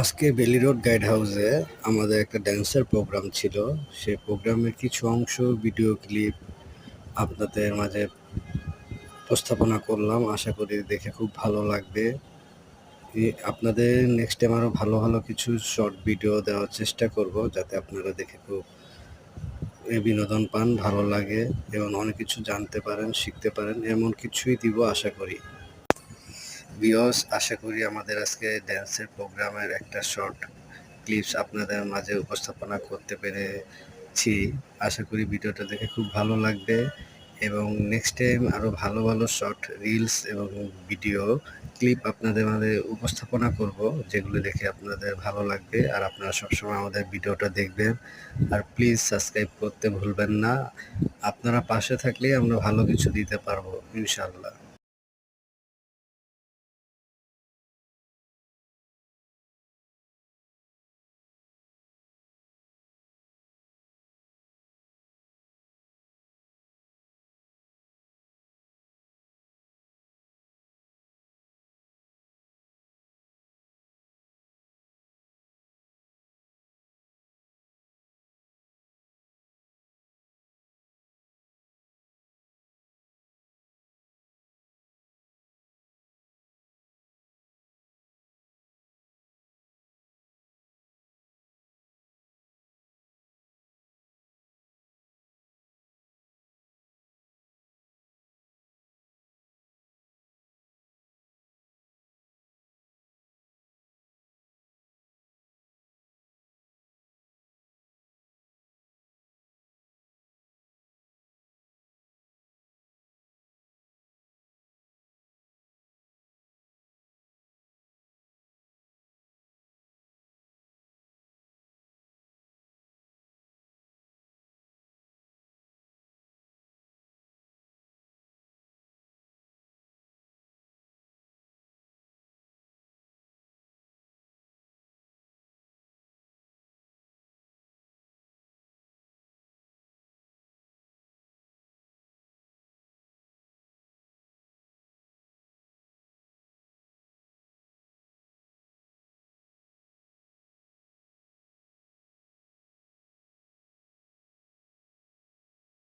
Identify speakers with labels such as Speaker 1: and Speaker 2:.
Speaker 1: আজকে বেলি road guide হাউসে আমাদের একটা ড্যান্সের প্রোগ্রাম ছিল। সেই প্রোগ্রামের কিছু অংশ ভিডিও ক্লিপ আপনাদের মাঝে উপস্থাপনা করলাম। আশা করি দেখে খুব ভালো লাগবে। আপনাদের নেক্সট টাইম আরও ভালো ভালো কিছু শর্ট ভিডিও দেওয়ার চেষ্টা করব, যাতে আপনারা দেখে খুব বিনোদন পান, ভালো লাগে এবং অনেক কিছু জানতে পারেন, শিখতে পারেন, এমন কিছুই দিব আশা করি। ভিউয়ার্স, আশা করি আমাদের আজকে ড্যান্সের প্রোগ্রামের একটা শর্ট ক্লিপস আপনাদের মাঝে উপস্থাপনা করতে পেরেছি। আশা করি ভিডিওটা দেখে খুব ভালো লাগবে এবং নেক্সট টাইম আরও ভালো ভালো শর্ট রিলস এবং ভিডিও ক্লিপ আপনাদের মাঝে উপস্থাপনা করব, যেগুলো দেখে আপনাদের ভালো লাগবে। আর আপনারা সবসময় আমাদের ভিডিওটা দেখবেন আর প্লিজ সাবস্ক্রাইব করতে ভুলবেন না। আপনারা পাশে থাকলেই আমরা ভালো কিছু দিতে পারবো ইনশাআল্লাহ।